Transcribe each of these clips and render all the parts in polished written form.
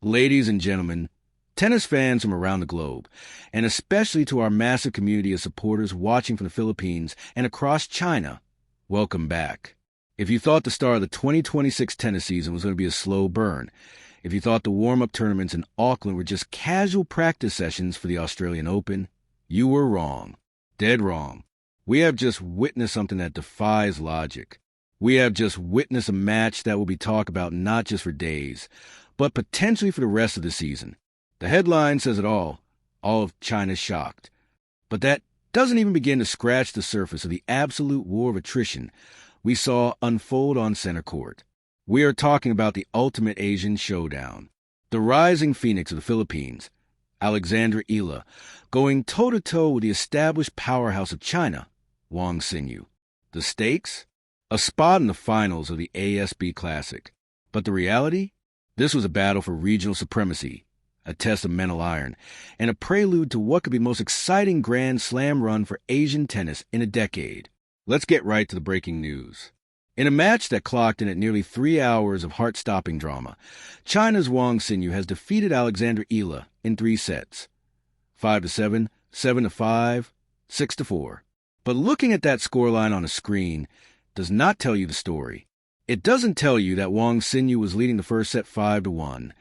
Ladies and gentlemen, tennis fans from around the globe, and especially to our massive community of supporters watching from the Philippines and across China, welcome back. If you thought the start of the 2026 tennis season was going to be a slow burn, if you thought the warm-up tournaments in Auckland were just casual practice sessions for the Australian Open, you were wrong. Dead wrong. We have just witnessed something that defies logic. We have just witnessed a match that will be talked about not just for days, but potentially for the rest of the season. The headline says it all of China's shocked. But that doesn't even begin to scratch the surface of the absolute war of attrition we saw unfold on center court. We are talking about the ultimate Asian showdown. The rising phoenix of the Philippines, Alexandra Eala, going toe-to-toe with the established powerhouse of China, Wang Xinyu. The stakes? A spot in the finals of the ASB Classic. But the reality? This was a battle for regional supremacy, a test of mental iron, and a prelude to what could be the most exciting Grand Slam run for Asian tennis in a decade. Let's get right to the breaking news. In a match that clocked in at nearly 3 hours of heart-stopping drama, China's Wang Xinyu has defeated Alexandra Eala in 3 sets. 5-7, 7-5, 6-4. But looking at that scoreline on a screen does not tell you the story. It doesn't tell you that Wang Xinyu was leading the first set 5-1,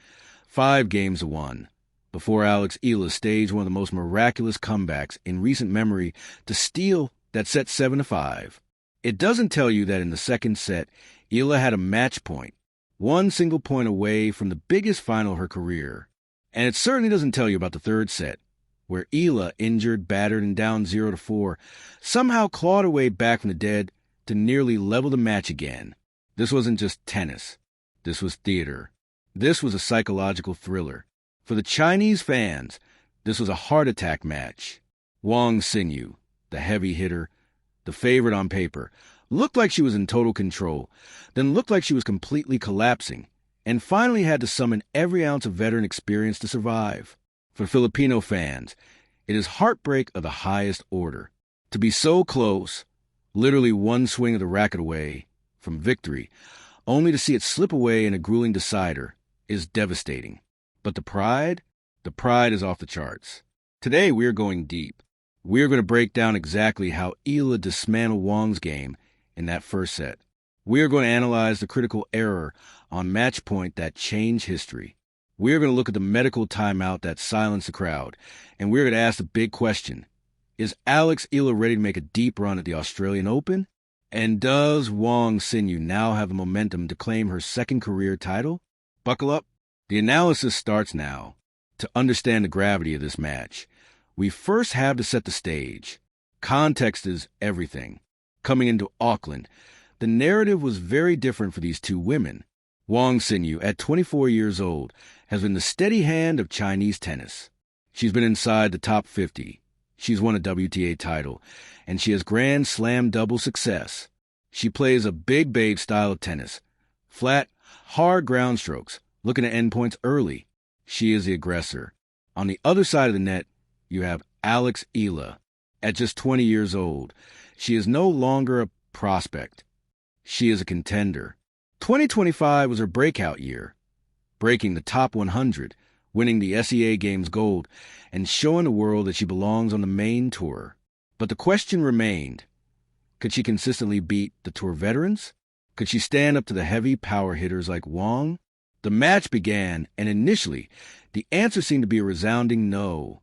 5-1, before Alex Eala staged one of the most miraculous comebacks in recent memory to steal that set 7-5. It doesn't tell you that in the second set, Eala had a match point, 1 single point away from the biggest final of her career. And it certainly doesn't tell you about the third set, where Eala, injured, battered, and down 0-4, somehow clawed her way back from the dead to nearly level the match again. This wasn't just tennis. This was theater. This was a psychological thriller. For the Chinese fans, this was a heart attack match. Wang Xinyu, the heavy hitter, the favorite on paper, looked like she was in total control, then looked like she was completely collapsing, and finally had to summon every ounce of veteran experience to survive. For Filipino fans, it is heartbreak of the highest order. To be so close, literally 1 swing of the racket away from victory, only to see it slip away in a grueling decider, is devastating. But the pride is off the charts. Today we are going deep. We are going to break down exactly how Eala dismantled Wang's game in that first set. We are going to analyze the critical error on match point that changed history. We are going to look at the medical timeout that silenced the crowd, and we're going to ask the big question: is Alex Eala ready to make a deep run at the Australian Open? And does Wang Xinyu now have the momentum to claim her second career title? Buckle up. The analysis starts now. To understand the gravity of this match, we first have to set the stage. Context is everything. Coming into Auckland, the narrative was very different for these two women. Wang Xinyu, at 24 years old, has been the steady hand of Chinese tennis. She's been inside the top 50. She's won a WTA title, and she has Grand Slam double success. She plays a big babe style of tennis. Flat, hard ground strokes, looking at endpoints early. She is the aggressor. On the other side of the net, you have Alex Eala. At just 20 years old, she is no longer a prospect. She is a contender. 2025 was her breakout year, breaking the top 100, winning the SEA Games gold, and showing the world that she belongs on the main tour. But the question remained, could she consistently beat the tour veterans? Could she stand up to the heavy power hitters like Wang? The match began, and initially, the answer seemed to be a resounding no.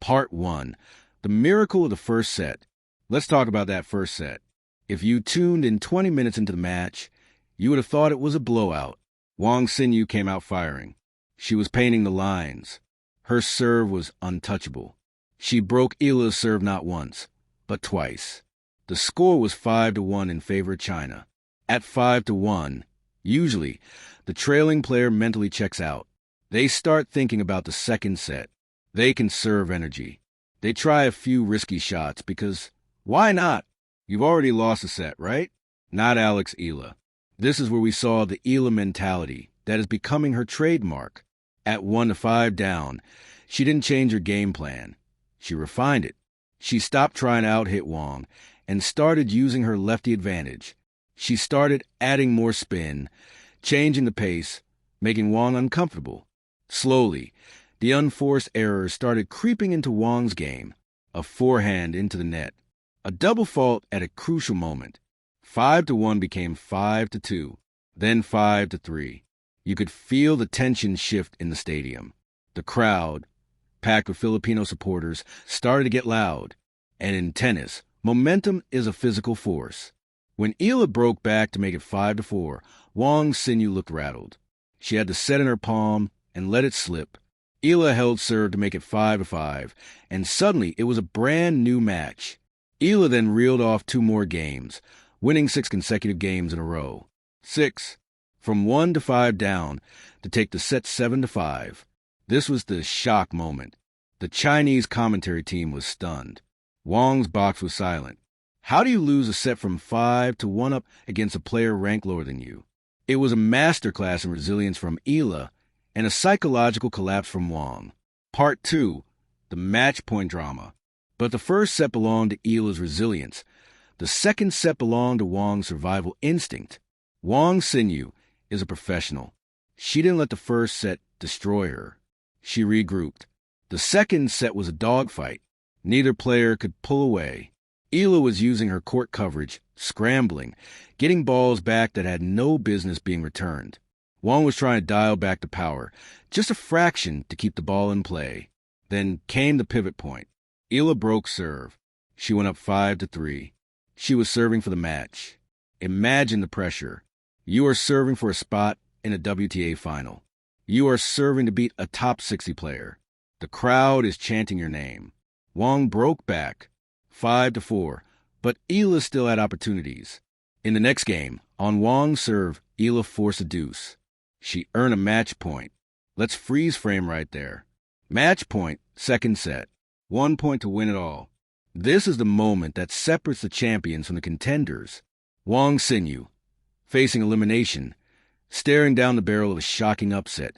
Part 1. The miracle of the first set. Let's talk about that first set. If you tuned in 20 minutes into the match, you would have thought it was a blowout. Wang Xinyu came out firing. She was painting the lines. Her serve was untouchable. She broke Eala's serve not once, but twice. The score was 5-1 in favor of China. At 5-1, usually, the trailing player mentally checks out. They start thinking about the second set. They conserve energy. They try a few risky shots because, why not? You've already lost a set, right? Not Alex Eala. This is where we saw the Eala mentality that is becoming her trademark. At 1-5 down, she didn't change her game plan. She refined it. She stopped trying to out-hit Wang and started using her lefty advantage. She started adding more spin, changing the pace, making Wang uncomfortable. Slowly, the unforced errors started creeping into Wang's game. A forehand into the net. A double fault at a crucial moment. 5-1 became 5-2, then 5-3. You could feel the tension shift in the stadium. The crowd, packed with Filipino supporters, started to get loud. And in tennis, momentum is a physical force. When Eala broke back to make it 5-4, Wang's Xinyu looked rattled. She had the set in her palm and let it slip. Eala held serve to make it 5-5, and suddenly it was a brand new match. Eala then reeled off 2 more games, winning 6 consecutive games in a row. 6. From 1-5 down to take the set 7-5. This was the shock moment. The Chinese commentary team was stunned. Wang's box was silent. How do you lose a set from 5-1 up against a player ranked lower than you? It was a masterclass in resilience from Eala and a psychological collapse from Wang. Part 2, the match point drama. But the first set belonged to Eala's resilience. The second set belonged to Wang's survival instinct. Wang Xinyu is a professional. She didn't let the first set destroy her. She regrouped. The second set was a dogfight. Neither player could pull away. Eala was using her court coverage, scrambling, getting balls back that had no business being returned. Wang was trying to dial back the power, just a fraction to keep the ball in play. Then came the pivot point. Eala broke serve. She went up 5-3. She was serving for the match. Imagine the pressure. You are serving for a spot in a WTA final. You are serving to beat a top 60 player. The crowd is chanting your name. Wang broke back, 5-4, but Eala still had opportunities. In the next game, on Wang's serve, Eala forced a deuce. She earned a match point. Let's freeze frame right there. Match point, second set. 1 point to win it all. This is the moment that separates the champions from the contenders. Wang Xinyu, facing elimination, staring down the barrel of a shocking upset,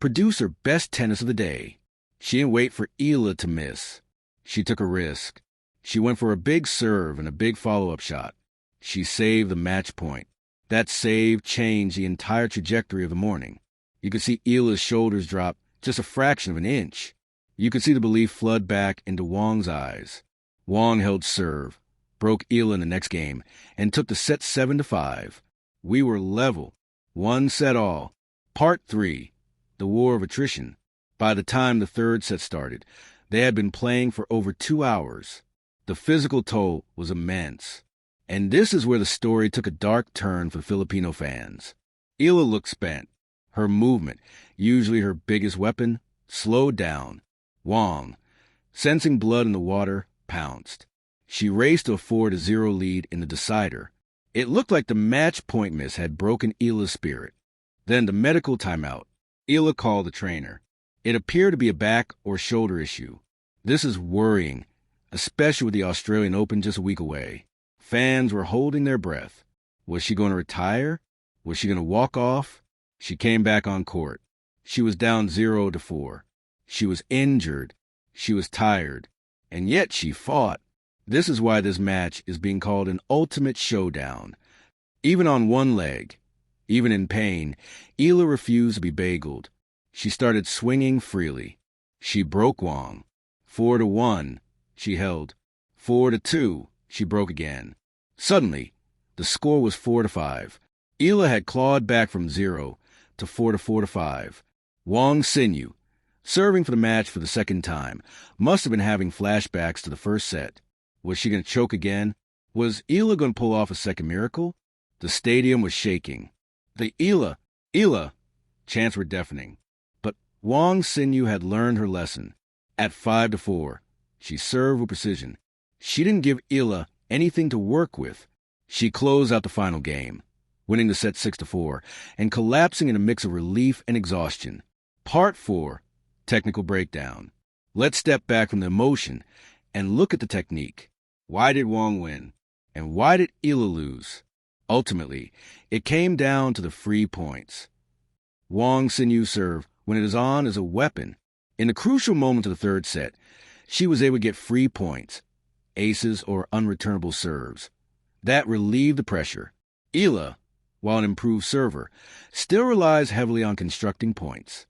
produced her best tennis of the day. She didn't wait for Eala to miss. She took a risk. She went for a big serve and a big follow-up shot. She saved the match point. That save changed the entire trajectory of the morning. You could see Eala's shoulders drop just a fraction of an inch. You could see the belief flood back into Wang's eyes. Wang held serve, broke Eala in the next game, and took the set 7-5. We were level. 1 set all. Part 3, the war of attrition. By the time the third set started, they had been playing for over 2 hours. The physical toll was immense. And this is where the story took a dark turn for Filipino fans. Eala looked spent. Her movement, usually her biggest weapon, slowed down. Wang, sensing blood in the water, pounced. She raced to a 4-0 lead in the decider. It looked like the match point miss had broken Eala's spirit. Then the medical timeout. Eala called the trainer. It appeared to be a back or shoulder issue. This is worrying, especially with the Australian Open just a week away. Fans were holding their breath. Was she going to retire? Was she going to walk off? She came back on court. She was down 0-4. She was injured. She was tired. And yet she fought. This is why this match is being called an ultimate showdown. Even on one leg, even in pain, Eala refused to be bageled. She started swinging freely. She broke Wang. 4-1, she held. 4-2, she broke again. Suddenly, the score was 4-5. Eala had clawed back from 0 to 4-5. Wang Xinyu, serving for the match for the second time, must have been having flashbacks to the first set. Was she going to choke again? Was Eala going to pull off a second miracle? The stadium was shaking. The Eala chants were deafening. But Wang Xinyu had learned her lesson. At 5-4, she served with precision. She didn't give Eala anything to work with. She closed out the final game, winning the set 6-4, and collapsing in a mix of relief and exhaustion. Part 4, technical breakdown. Let's step back from the emotion and look at the technique. Why did Wang win? And why did Eala lose? Ultimately, it came down to the free points. Wang Xinyu's serve, when it is on, is a weapon. In the crucial moment of the third set, she was able to get free points, aces or unreturnable serves. That relieved the pressure. Eala, while an improved server, still relies heavily on constructing points.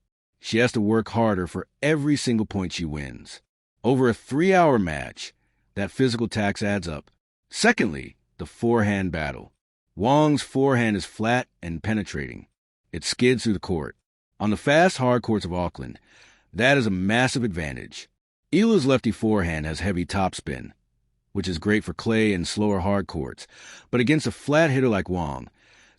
She has to work harder for every single point she wins. Over a 3-hour match, that physical tax adds up. Secondly, the forehand battle. Wang's forehand is flat and penetrating. It skids through the court. On the fast, hard courts of Auckland, that is a massive advantage. Eala's lefty forehand has heavy topspin, which is great for clay and slower hard courts. But against a flat hitter like Wang,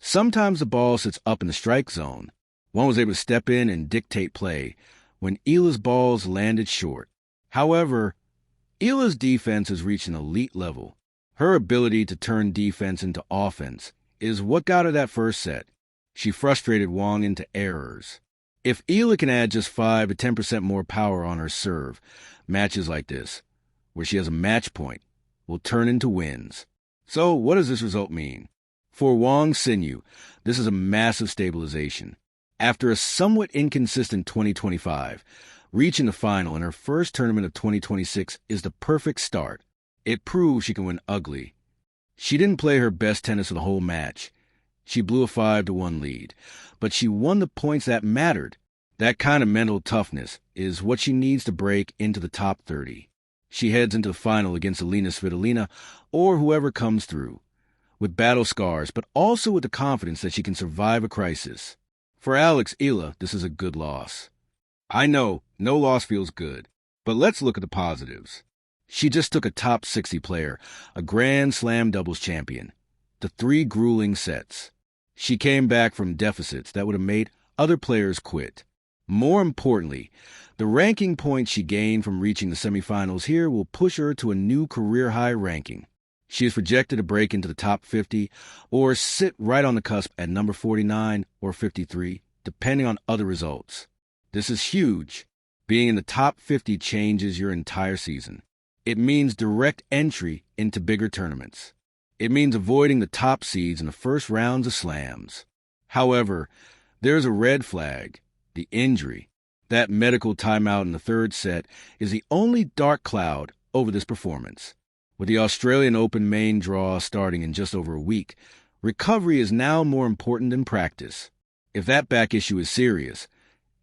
sometimes the ball sits up in the strike zone. Wang was able to step in and dictate play when Eala's balls landed short. However, Eala's defense has reached an elite level. Her ability to turn defense into offense is what got her that first set. She frustrated Wang into errors. If Eala can add just 5 to 10% more power on her serve, matches like this, where she has a match point, will turn into wins. So what does this result mean? For Wang Xinyu, this is a massive stabilization. After a somewhat inconsistent 2025, reaching the final in her first tournament of 2026 is the perfect start. It proves she can win ugly. She didn't play her best tennis of the whole match. She blew a 5-1 lead, but she won the points that mattered. That kind of mental toughness is what she needs to break into the top 30. She heads into the final against Alina Svitolina or whoever comes through, with battle scars, but also with the confidence that she can survive a crisis. For Alex Eala, this is a good loss. I know, no loss feels good, but let's look at the positives. She just took a top 60 player, a Grand Slam doubles champion, to 3 grueling sets. She came back from deficits that would have made other players quit. More importantly, the ranking points she gained from reaching the semifinals here will push her to a new career-high ranking. She is projected to break into the top 50 or sit right on the cusp at number 49 or 53, depending on other results. This is huge. Being in the top 50 changes your entire season. It means direct entry into bigger tournaments. It means avoiding the top seeds in the first rounds of slams. However, there's a red flag, the injury. That medical timeout in the third set is the only dark cloud over this performance. With the Australian Open main draw starting in just over a week, recovery is now more important than practice. If that back issue is serious,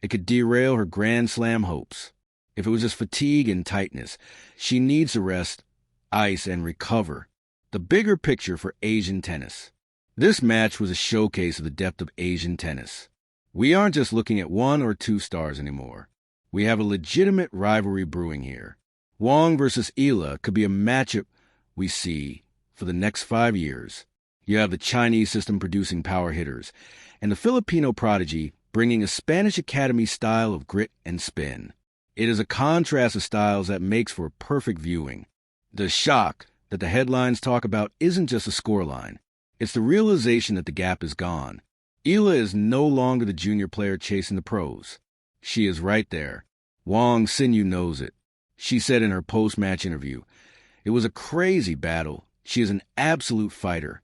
it could derail her Grand Slam hopes. If it was just fatigue and tightness, she needs to rest, ice, and recover. The bigger picture for Asian tennis. This match was a showcase of the depth of Asian tennis. We aren't just looking at 1 or 2 stars anymore. We have a legitimate rivalry brewing here. Wang versus Eala could be a matchup we see for the next 5 years. You have the Chinese system producing power hitters, and the Filipino prodigy bringing a Spanish academy style of grit and spin. It is a contrast of styles that makes for perfect viewing. The shock that the headlines talk about isn't just a scoreline. It's the realization that the gap is gone. Eala is no longer the junior player chasing the pros. She is right there. Wang Xinyu knows it. She said in her post-match interview, "It was a crazy battle. She is an absolute fighter."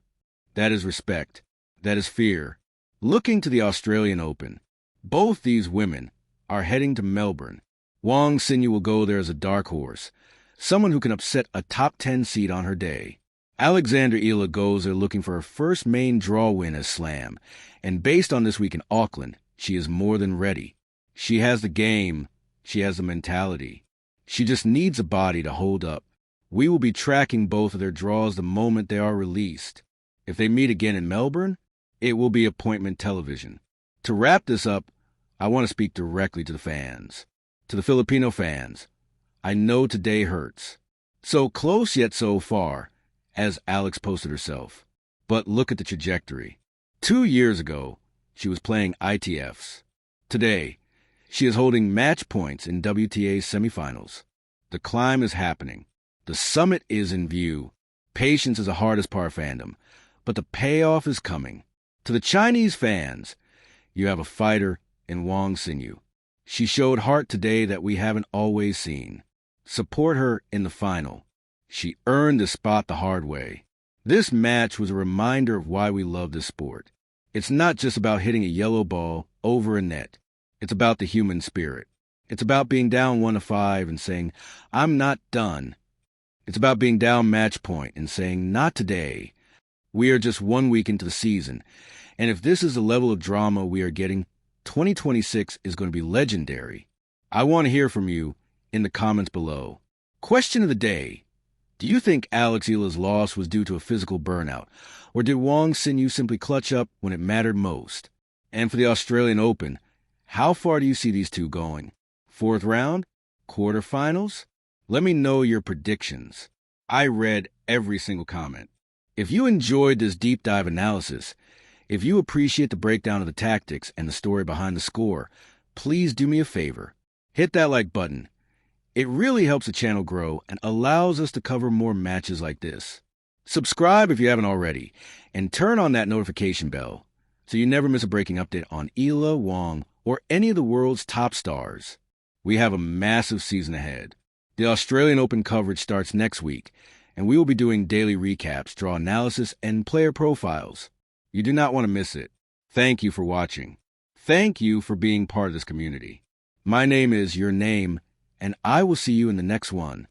That is respect. That is fear. Looking to the Australian Open, both these women are heading to Melbourne. Wang Xinyu will go there as a dark horse, someone who can upset a top 10 seed on her day. Alexandra Eala goes there looking for her first main draw win as Slam, and based on this week in Auckland, she is more than ready. She has the game. She has the mentality. She just needs a body to hold up. We will be tracking both of their draws the moment they are released. If they meet again in Melbourne, it will be appointment television. To wrap this up, I want to speak directly to the fans. To the Filipino fans, I know today hurts. So close yet so far, as Alex posted herself. But look at the trajectory. 2 years ago, she was playing ITFs. Today, she is holding match points in WTA semifinals. The climb is happening. The summit is in view. Patience is the hardest part of fandom, but the payoff is coming. To the Chinese fans, you have a fighter in Wang Xinyu. She showed heart today that we haven't always seen. Support her in the final. She earned the spot the hard way. This match was a reminder of why we love this sport. It's not just about hitting a yellow ball over a net. It's about the human spirit. It's about being down 1-5 and saying, "I'm not done." It's about being down match point and saying, "Not today." We are just 1 week into the season, and if this is the level of drama we are getting, 2026 is going to be legendary. I want to hear from you in the comments below. Question of the day. Do you think Alex Eala's loss was due to a physical burnout, or did Wang Xinyu simply clutch up when it mattered most? And for the Australian Open, how far do you see these two going? Fourth round? Quarterfinals? Let me know your predictions. I read every single comment. If you enjoyed this deep dive analysis, if you appreciate the breakdown of the tactics and the story behind the score, please do me a favor. Hit that like button. It really helps the channel grow and allows us to cover more matches like this. Subscribe if you haven't already, and turn on that notification bell so you never miss a breaking update on Eala, Wang, or any of the world's top stars. We have a massive season ahead. The Australian Open coverage starts next week, and we will be doing daily recaps, draw analysis, and player profiles. You do not want to miss it. Thank you for watching. Thank you for being part of this community. My name is Your Name, and I will see you in the next one.